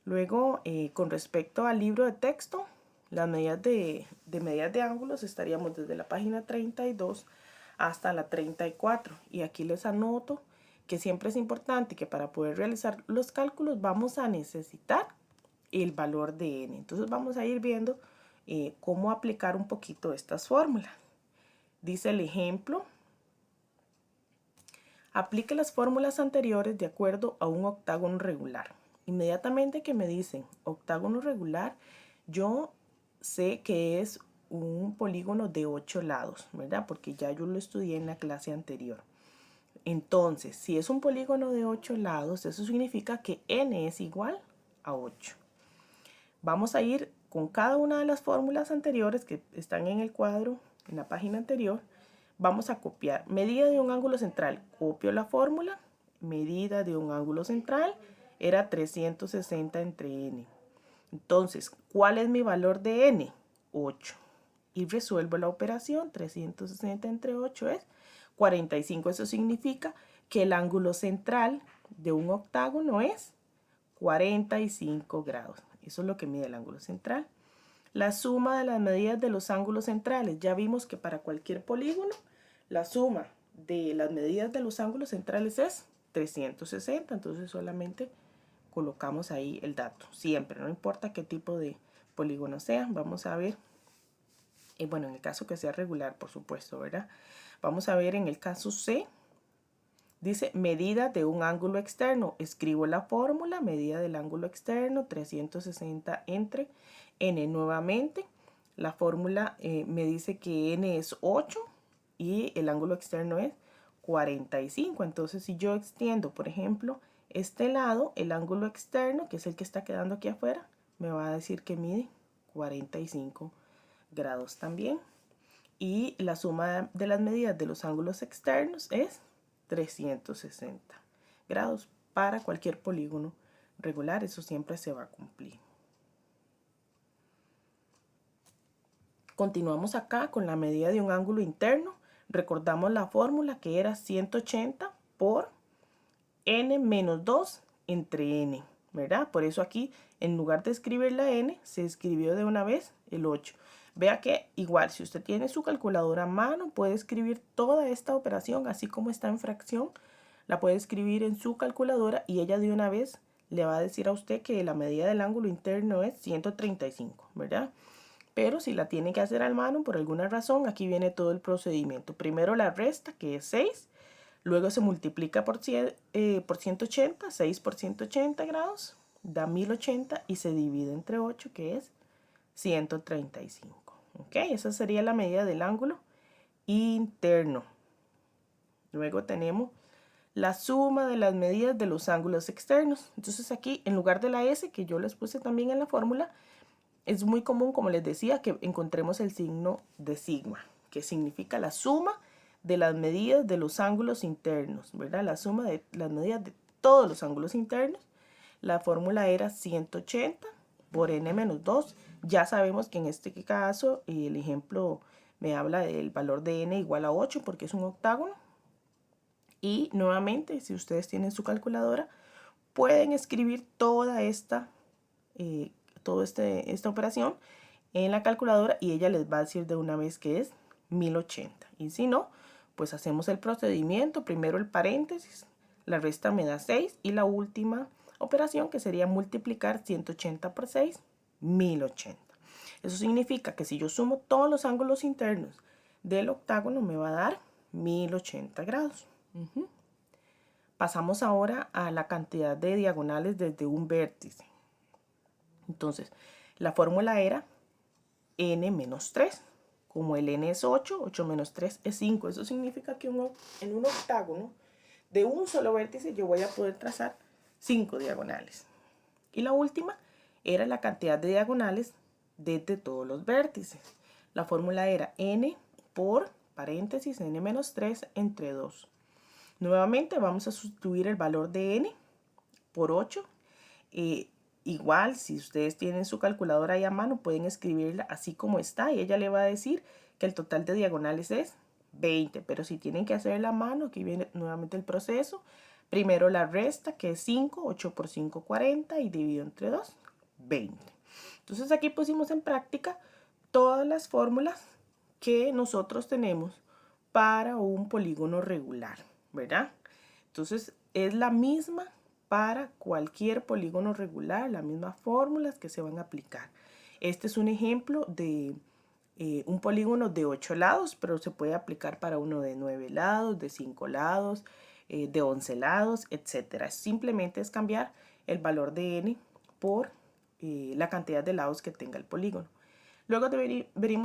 Luego, con respecto al libro de texto, las medidas medidas de ángulos estaríamos desde la página 32 hasta la 34. Y aquí les anoto que siempre es importante que para poder realizar los cálculos vamos a necesitar el valor de n. Entonces vamos a ir viendo cómo aplicar un poquito estas fórmulas. Dice el ejemplo: aplique las fórmulas anteriores de acuerdo a un octágono regular. Inmediatamente que me dicen octágono regular, yo sé que es un polígono de 8 lados, ¿verdad? Porque ya yo lo estudié en la clase anterior. Entonces, si es un polígono de 8 lados, eso significa que n es igual a 8. Vamos a ir con cada una de las fórmulas anteriores que están en el cuadro, en la página anterior. Vamos a copiar medida de un ángulo central. Copio la fórmula. Medida de un ángulo central era 360 entre n. Entonces, ¿cuál es mi valor de n? 8. Y resuelvo la operación. 360 entre 8 es 45. Eso significa que el ángulo central de un octágono es 45 grados. Eso es lo que mide el ángulo central. La suma de las medidas de los ángulos centrales. Ya vimos que para cualquier polígono, la suma de las medidas de los ángulos centrales es 360. Entonces solamente colocamos ahí el dato. Siempre, no importa qué tipo de polígono sea. Vamos a ver, bueno, en el caso que sea regular, por supuesto, ¿verdad? Vamos a ver en el caso C. Dice medida de un ángulo externo. Escribo la fórmula, medida del ángulo externo, 360 entre n nuevamente. La fórmula me dice que n es 8 y el ángulo externo es 45. Entonces, si yo extiendo, por ejemplo, este lado, el ángulo externo, que es el que está quedando aquí afuera, me va a decir que mide 45 grados también. Y la suma de las medidas de los ángulos externos es 360 grados para cualquier polígono regular. Eso siempre se va a cumplir. Continuamos acá con la medida de un ángulo interno. Recordamos la fórmula que era 180 por n menos 2 entre n, ¿verdad? Por eso aquí, en lugar de escribir la n, se escribió de una vez el 8. Vea que igual, si usted tiene su calculadora a mano, puede escribir toda esta operación, así como está en fracción, la puede escribir en su calculadora y ella de una vez le va a decir a usted que la medida del ángulo interno es 135, ¿verdad? Pero si la tiene que hacer a mano por alguna razón, aquí viene todo el procedimiento. Primero la resta, que es 6. Luego se multiplica por 180, 6 por 180 grados, da 1080 y se divide entre 8, que es 135. ¿Ok? Esa sería la medida del ángulo interno. Luego tenemos la suma de las medidas de los ángulos externos. Entonces aquí, en lugar de la S, que yo les puse también en la fórmula, es muy común, como les decía, que encontremos el signo de sigma, que significa la suma de las medidas de los ángulos internos, ¿verdad? La suma de las medidas de todos los ángulos internos. La fórmula era 180 por n menos 2. Ya sabemos que en este caso el ejemplo me habla del valor de n igual a 8 porque es un octágono. Y nuevamente, si ustedes tienen su calculadora, pueden escribir toda esta operación en la calculadora y ella les va a decir de una vez que es 1080. Y si no, pues hacemos el procedimiento, primero el paréntesis, la resta me da 6 y la última operación que sería multiplicar 180 por 6, 1080. Eso significa que si yo sumo todos los ángulos internos del octágono me va a dar 1080 grados. Pasamos ahora a la cantidad de diagonales desde un vértice. Entonces, la fórmula era n menos 3. Como el n es 8, 8 menos 3 es 5. Eso significa que en un octágono de un solo vértice yo voy a poder trazar 5 diagonales. Y la última era la cantidad de diagonales desde todos los vértices. La fórmula era n por paréntesis n menos 3 entre 2. Nuevamente vamos a sustituir el valor de n por 8. Igual, si ustedes tienen su calculadora ahí a mano, pueden escribirla así como está y ella le va a decir que el total de diagonales es 20. Pero si tienen que hacerla a mano, aquí viene nuevamente el proceso. Primero la resta, que es 5, 8 por 5, 40, y dividido entre 2, 20. Entonces aquí pusimos en práctica todas las fórmulas que nosotros tenemos para un polígono regular, ¿verdad? Entonces es la misma para cualquier polígono regular, las mismas fórmulas que se van a aplicar. Este es un ejemplo de un polígono de 8 lados, pero se puede aplicar para uno de 9 lados, de 5 lados, de 11 lados, etc. Simplemente es cambiar el valor de n por la cantidad de lados que tenga el polígono. Luego veremos